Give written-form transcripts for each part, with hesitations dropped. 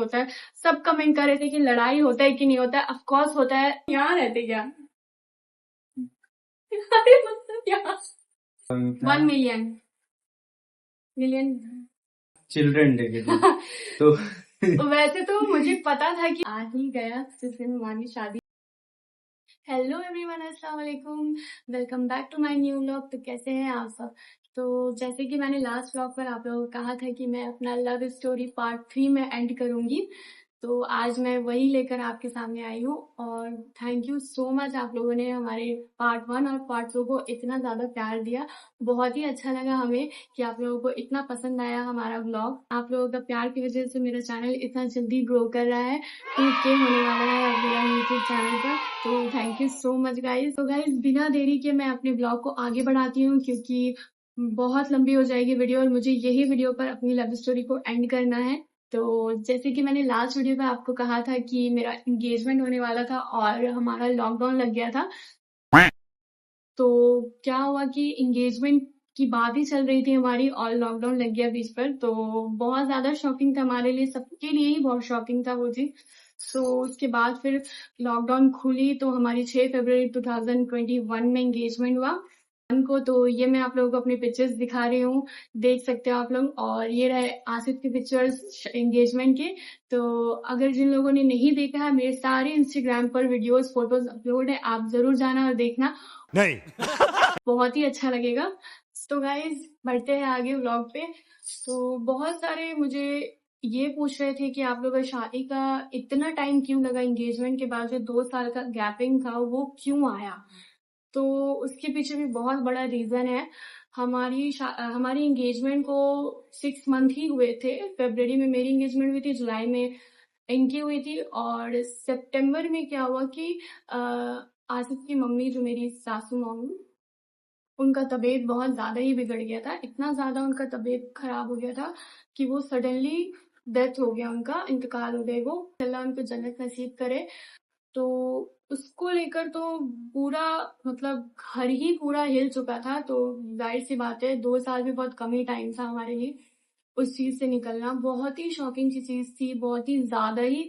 होता है। सब कमेंट कर रहे थे कि लड़ाई होता है कि नहीं होता है। ऑफ कोर्स होता है। यहाँ रहते क्या? अरे मतलब यहाँ 1 मिलियन चिल्ड्रन डे के दिन तो वैसे तो मुझे पता था कि आ ही गया जिस दिन हमारी शादी। हेलो एवरीवन, अस्सलाम वालेकुम, welcome back to my new vlog. तो कैसे हैं आप सब? तो जैसे कि मैंने लास्ट व्लॉग पर आप लोगों को कहा था कि मैं अपना लव स्टोरी पार्ट 3 में एंड करूंगी, तो आज मैं वही लेकर आपके सामने आई हूँ। और थैंक यू सो मच, आप लोगों ने हमारे पार्ट 1 और पार्ट 2 को इतना ज़्यादा प्यार दिया। बहुत ही अच्छा लगा हमें कि आप लोगों को इतना पसंद आया हमारा व्लॉग। आप लोगों का प्यार की वजह से मेरा चैनल इतना जल्दी ग्रो कर रहा है, 2K होने वाला है अब मेरा यूट्यूब चैनल पर। तो thank you so much guys. तो गाइज बिना देरी के मैं अपने ब्लॉग को आगे बढ़ाती हूँ, क्योंकि बहुत लंबी हो जाएगी वीडियो और मुझे यही वीडियो पर अपनी लव स्टोरी को एंड करना है। तो जैसे कि मैंने लास्ट वीडियो में आपको कहा था कि मेरा एंगेजमेंट होने वाला था और हमारा लॉकडाउन लग गया था। तो क्या हुआ कि एंगेजमेंट की बात ही चल रही थी हमारी और लॉकडाउन लग गया बीच पर। तो बहुत ज्यादा शॉकिंग था हमारे लिए, सबके लिए ही बहुत शॉकिंग था वो चीज। तो उसके बाद फिर लॉकडाउन खुली तो हमारी 6 फरवरी 2021 में एंगेजमेंट हुआ को। तो ये मैं आप लोगों को अपनी पिक्चर्स दिखा रही हूँ, देख सकते हो आप लोग। और ये रहे आसिफ के पिक्चर्स एंगेजमेंट के। तो अगर जिन लोगों ने नहीं देखा है, मेरे सारे इंस्टाग्राम पर वीडियोस फोटोज अपलोड है, आप जरूर जाना और देखना, नहीं बहुत ही अच्छा लगेगा। तो गाइज बढ़ते हैं आगे व्लॉग पे। तो बहुत सारे मुझे ये पूछ रहे थे कि आप लोगों का शादी का इतना टाइम क्यों लगा, एंगेजमेंट के बाद जो 2 साल का गैपिंग था वो क्यों आया। तो उसके पीछे भी बहुत बड़ा रीजन है। हमारी एंगेजमेंट को 6 मंथ ही हुए थे। फरवरी में मेरी एंगेजमेंट हुई थी, जुलाई में इनकी हुई थी। और सितंबर में क्या हुआ कि आसिफ की मम्मी, जो मेरी सासू मम्मी, उनका तबीयत बहुत ज्यादा ही बिगड़ गया था। इतना ज्यादा उनका तबीयत खराब हो गया था कि वो सडनली डेथ हो गया, उनका इंतकाल हो गया। वो अल्लाह उनको जन्नत नसीब करे। तो उसको लेकर तो पूरा मतलब घर ही पूरा हिल चुका था। तो जाहिर सी बात है 2 साल भी बहुत कम ही टाइम था हमारे लिए उस चीज से निकलना। बहुत ही शॉकिंग सी चीज थी, बहुत ही ज्यादा ही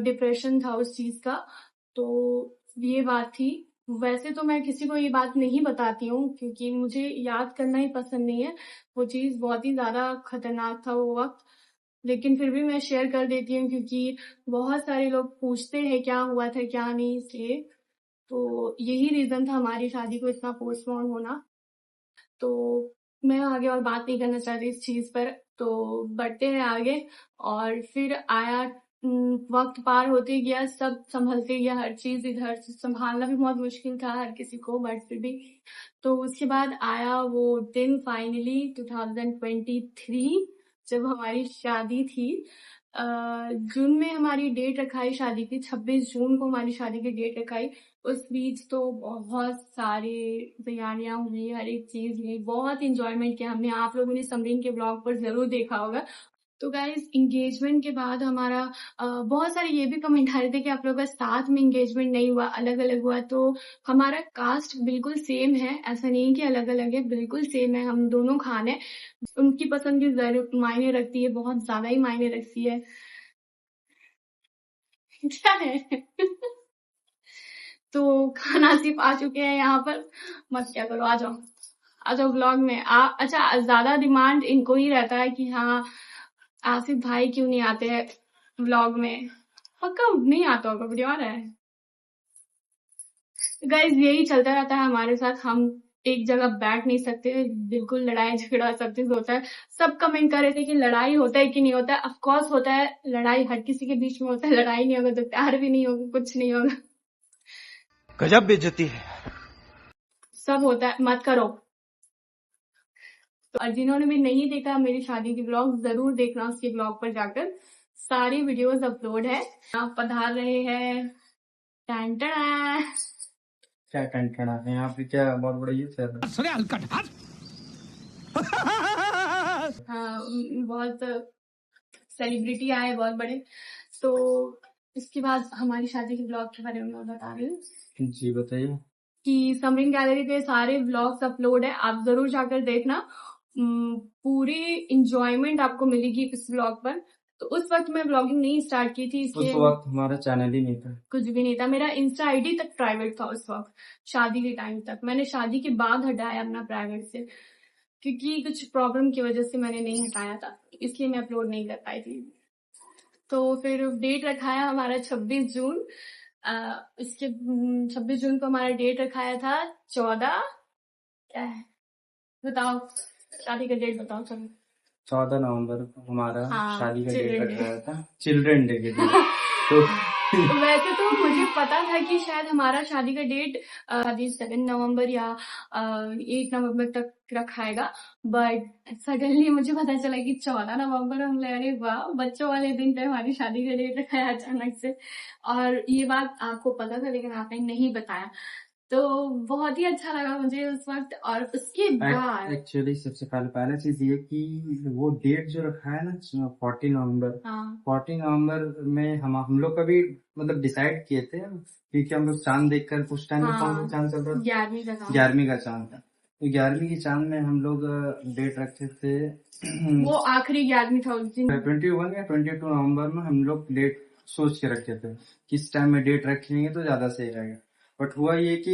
डिप्रेशन था उस चीज का। तो ये बात थी। वैसे तो मैं किसी को ये बात नहीं बताती हूँ, क्योंकि मुझे याद करना ही पसंद नहीं है। वो चीज बहुत ही ज्यादा खतरनाक था वो वक्त, लेकिन फिर भी मैं शेयर कर देती हूँ क्योंकि बहुत सारे लोग पूछते हैं क्या हुआ था क्या नहीं, इसलिए। तो यही रीजन था हमारी शादी को इतना पोस्टपोन होना। तो मैं आगे और बात नहीं करना चाहती इस चीज पर, तो बढ़ते हैं आगे। और फिर आया वक्त पार होते गया, सब संभलते गया, हर चीज इधर से संभालना भी बहुत मुश्किल था हर किसी को, बट फिर भी। तो उसके बाद आया वो दिन फाइनली 2023, जब हमारी शादी थी। जून में हमारी डेट रखाई शादी की, 26 जून को हमारी शादी की डेट रखाई। उस बीच तो बहुत सारी तैयारियां हुई, हर एक चीज हुई, बहुत इंजॉयमेंट किया हमने। आप लोगों ने समरीन के ब्लॉग पर जरूर देखा होगा। तो गाइज एंगेजमेंट के बाद हमारा बहुत सारे ये भी कमेंट आ रहे थे कि आप लोगों का साथ में एंगेजमेंट नहीं हुआ, अलग अलग हुआ। तो हमारा कास्ट बिल्कुल सेम है, ऐसा नहीं कि अलग अलग है, बिल्कुल सेम है। हम दोनों खान है। उनकी पसंद भी जरूर मायने रखती है, बहुत ज्यादा ही मायने रखती है। क्या है तो खाना सिर्फ आ चुके हैं यहाँ पर, मत क्या करो, आ जाओ आ जाओ ब्लॉग में। अच्छा, ज्यादा डिमांड इनको ही रहता है कि हाँ आसिफ भाई क्यों नहीं आते हैं व्लॉग में। पक्का नहीं आता होगा, वीडियो आ रहा है गाइज। यही चलता रहता है हमारे साथ, हम एक जगह बैठ नहीं सकते, बिल्कुल लड़ाई झगड़ा सब चीज होता है। सब कमेंट कर रहे थे कि लड़ाई होता है कि नहीं होता है। ऑफकोर्स होता है, लड़ाई हर किसी के बीच में होता है। लड़ाई नहीं होगा तो प्यार भी नहीं होगा, कुछ नहीं होगा, गजब बेइज्जती है। सब होता है, मत करो। और जिन्होंने भी नहीं देखा मेरी शादी की ब्लॉग, जरूर देखना उसके ब्लॉग पर जाकर, सारी वीडियोस अपलोड है। आप पधार रहे हैं, टन टन। क्या टंटना है यहाँ पे, क्या बहुत बड़ा ये सर हाँ, बहुत सेलिब्रिटी आए बहुत बड़े। तो इसके बाद हमारी शादी के ब्लॉग के बारे में मैं बता रही हूँ जी बताइए कि समरिन गैलरी पे सारे ब्लॉग्स अपलोड है, आप जरूर जाकर देखना। पूरी इंजॉयमेंट आपको मिलेगी इस ब्लॉग पर। तो उस वक्त मैं ब्लॉगिंग नहीं स्टार्ट की थी, उस इसलिए वक्त हमारा चैनल ही नहीं था। कुछ भी नहीं था। मेरा इंस्टा आईडी तक प्राइवेट था उस वक्त, शादी के टाइम तक। मैंने शादी के बाद हटाया अपना प्राइवेट से, क्योंकि कुछ प्रॉब्लम की वजह से मैंने नहीं हटाया था, इसलिए मैं अपलोड नहीं कर पाई थी। तो फिर डेट रखा है हमारा 26 जून। इसके 26 जून को हमारा डेट रखाया था 14, क्या है बताओ, शादी का डेट बताओ चलो। 14 नवंबर को हमारा हाँ, शादी का डेट चिल्ड्रन डे। रखा था, चिल्ड्रन डे के दिन। तो वैसे तो मुझे पता था कि शायद हमारा शादी का डेट 7 नवंबर या 8 नवंबर तक रखाएगा, बट सडनली मुझे पता चला कि 14 नवंबर। हम ले अरे वाह, बच्चों वाले दिन पे हमारी शादी का डेट रखा है अचानक से। और ये बात आपको पता था लेकिन आपने नहीं बताया, तो बहुत ही अच्छा लगा मुझे उस वक्त। और उसके बाद एक्चुअली सबसे पहला चीज ये कि वो डेट जो रखा है ना 14 नवंबर, हाँ 14 नवंबर में हम लोग कभी मतलब डिसाइड किए थे, क्योंकि हम लोग चांद देखकर, उस टाइम पे कौन सा हाँ चांद चल रहा था? 11वीं का था 11वीं का चांद था। तो 11वीं की चांद में हम लोग डेट रखे थे वो आखिरी 11वीं था उस दिन। 21 या 22 नवंबर में हम लोग डेट सोच के रखे थे, किस टाइम में डेट रखेंगे तो ज्यादा सही रहेगा। बट हुआ ये कि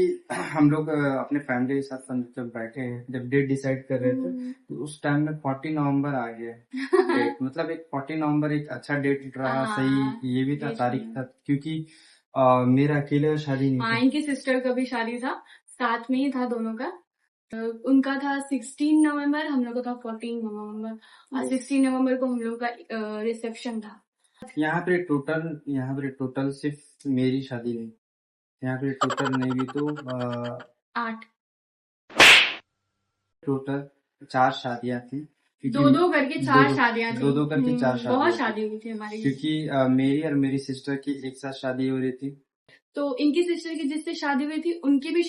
हम लोग अपने फैमिली के साथ जब बैठे, जब डेट डिसाइड कर रहे थे, तो उस टाइम में 14 नवंबर आ गया डेट। मतलब एक 14 नवंबर एक अच्छा डेट रहा, सही ये भी था, तारीख था, क्योंकि मेरा अकेले का शादी नहीं हाँ, था। इनकी सिस्टर का भी शादी था, साथ में ही था दोनों का। उनका था 16 नवंबर, हम लोग का था 14 नवंबर, और 16 नवंबर को हम लोग का रिसेप्शन था। यहाँ पे टोटल सिर्फ मेरी शादी नहीं, यहाँ पे टोटल नहीं भी तो 8 टोटल 4 शादियां थी, क्योंकि दो करके 4 शादियां थी। दो करके 4 बहुत शादियां थी, शादी हुई थी हमारी, क्योंकि मेरी और मेरी सिस्टर की एक साथ शादी हो रही थी। तो इनकी सिस्टर की जिससे शादी हुई थी उनकी भी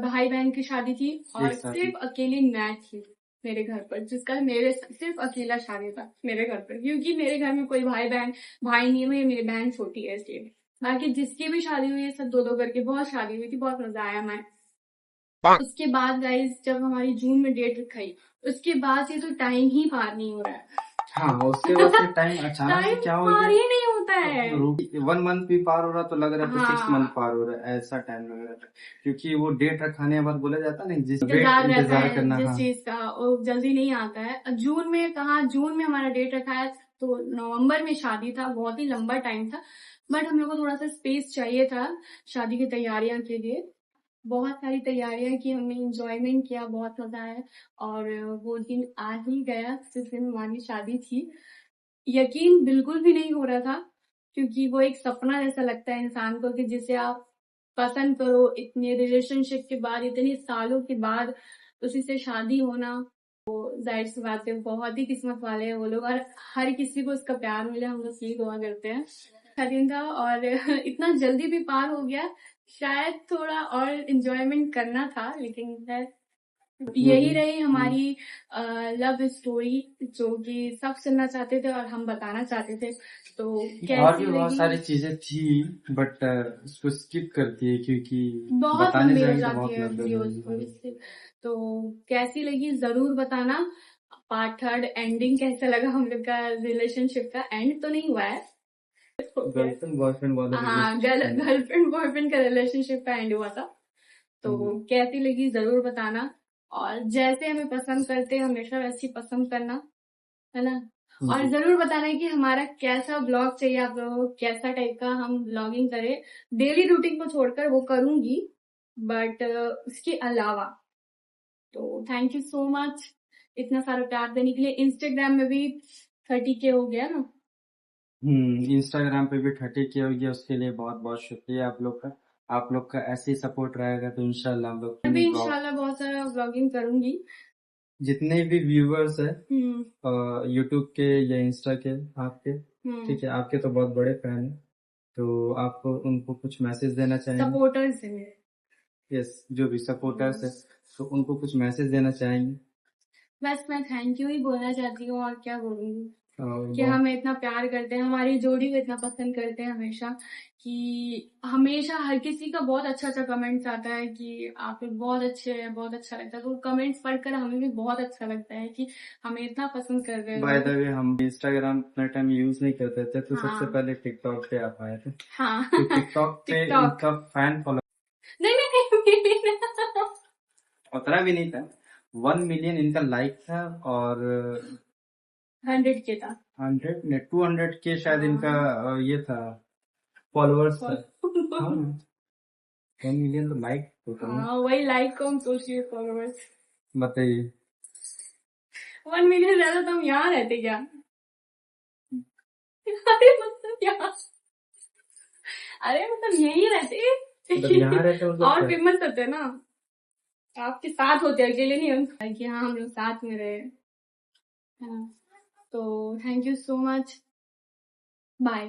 भाई बहन की शादी थी, और एक साथ सिर्फ अकेली मैं थी मेरे घर पर, जिसका मेरे सिर्फ अकेला शादी था मेरे घर पर, क्योंकि मेरे घर में कोई भाई नहीं है, मेरी बहन छोटी है इसलिए। बाकी जिसकी भी शादी हुई है सब दो करके, बहुत शादी हुई थी, बहुत मजा आया हमें। उसके बाद गाइस जब हमारी जून में डेट रखाई, उसके बाद से तो टाइम ही पार नहीं हो रहा है। हाँ, उसके बाद फिर टाइम अचानक से टाइम क्या हो पार गया, ही नहीं होता है। 1 मंथ भी पार हो रहा तो लग रहा था 6 मंथ हाँ, पार हो रहा है, ऐसा टाइम लग रहा था। क्योंकि वो डेट रखाने के बाद बोला जाता है ना, जिस इंतजार रहता इंतजार है करना। जिस हाँ, चीज का, वो जल्दी नहीं आता है। जून में कहा, जून में हमारा डेट रखा है, तो नवंबर में शादी था, बहुत ही लंबा टाइम था, बट हम लोग को थोड़ा सा स्पेस चाहिए था शादी की तैयारियां के लिए। बहुत सारी तैयारियां की हमने, इंजॉयमेंट किया, बहुत मजा आया। और वो दिन आ ही गया जिस दिन हमारी शादी थी। यकीन बिल्कुल भी नहीं हो रहा था, क्योंकि वो एक सपना जैसा लगता है इंसान को कि जिसे आप पसंद करो, इतने रिलेशनशिप के बाद, इतने सालों के बाद उसी से शादी होना, जाहिर सी बात है बहुत ही किस्मत वाले हैं वो लोग, और हर किसी को उसका प्यार मिले, हम लोग यही दुआ करते हैं। अच्छा दिन था, और इतना जल्दी भी पार हो गया। शायद थोड़ा और इंजॉयमेंट करना था, लेकिन खैर यही रही हमारी लव स्टोरी, जो कि सब सुनना चाहते थे और हम बताना चाहते थे। तो और कैसी भी बहुत लगी? सारी चीजें थी, बट उसको स्किप कर दिए, क्योंकि बहुत बताने लंबी हो जाएंगे तो जाती बहुत है लंबे हो वीडियोस जाएंगे। इससे। तो कैसी लगी जरूर बताना। पार्ट थर्ड एंडिंग कैसा लगा, हम लोग का रिलेशनशिप का एंड तो नहीं हुआ है, हो गया है। गर्लफ्रेंड बॉयफ्रेंड वाला हाँ, रिलेशनशिप। गर्लफ्रेंड बॉयफ्रेंड का रिलेशनशिप का एंड हुआ था। तो कैसी लगी जरूर बताना, और जैसे हमें पसंद करते हैं हमेशा वैसी पसंद करना, है ना। और जरूर बताना कि हमारा कैसा ब्लॉग चाहिए आप लोगों को, कैसा टाइप का हम ब्लॉगिंग करें। डेली रूटीन को छोड़कर वो करूंगी, बट उसके अलावा। तो थैंक यू सो मच इतना सारा प्यार देने के लिए। इंस्टाग्राम में भी 30K हो गया ना। इंस्टाग्राम पे भी 30K हो गया, उसके लिए बहुत बहुत शुक्रिया आप लोग का। आप लोग का ऐसे ही सपोर्ट रहेगा तो इंशाल्लाह हम लोग मैं भी ब्लॉग, इंशाल्लाह बहुत सारा ब्लॉगिंग करूंगी। जितने भी व्यूवर्स है हम्म यूट्यूब के या इंस्टा के आपके, ठीक है, आपके तो बहुत बड़े फैन है, तो आप उनको कुछ मैसेज देना चाहेंगे? सपोर्टर्स है मेरे। यस, जो भी सपोर्टर्स है, तो उनको कुछ मैसेज देना चाहेंगे? बस मैं थैंक यू ही बोलना चाहती हूँ, और क्या बोलूंगी। कि हमें इतना प्यार करते हैं, हमारी जोड़ी को इतना पसंद करते हैं हमेशा, कि हमेशा हर किसी का बहुत अच्छा कमेंट्स आता है कि आप लोग बहुत अच्छे हैं, बहुत अच्छा लगता है। तो कमेंट्स पढ़कर हमें भी बहुत अच्छा लगता है कि हमें इतना पसंद कर रहे हैं बाय द लोग। वे हम इंस्टाग्राम इतना टाइम यूज नहीं करते थे, तो सबसे हाँ पहले टिकटॉक पे आप आए थे। हाँ तो टिकटॉक पे टिकटॉक। इनका फैन फॉलो नहीं नहीं नहीं, नहीं। उतना भी नहीं था, 1 मिलियन इनका लाइक था, और 100K था। 100 ने 200 के शायद इनका हाँ ये था, फॉलोअर्स था। हाँ, 1 मिलियन तो लाइक टोटल ना। हाँ वही लाइक को हम सोच रही फॉलोअर्स। बताइए। 1 मिलियन ज्यादा तो हम यहाँ रहते क्या? अरे मतलब यहाँ, अरे मतलब यही मतलब यहाँ रहते। रहते मतलब और क्या? फेमस होते ना, आपके साथ होते, अकेले नहीं हम कि हाँ हम लोग साथ में रहे। हाँ, तो thank you so much, bye.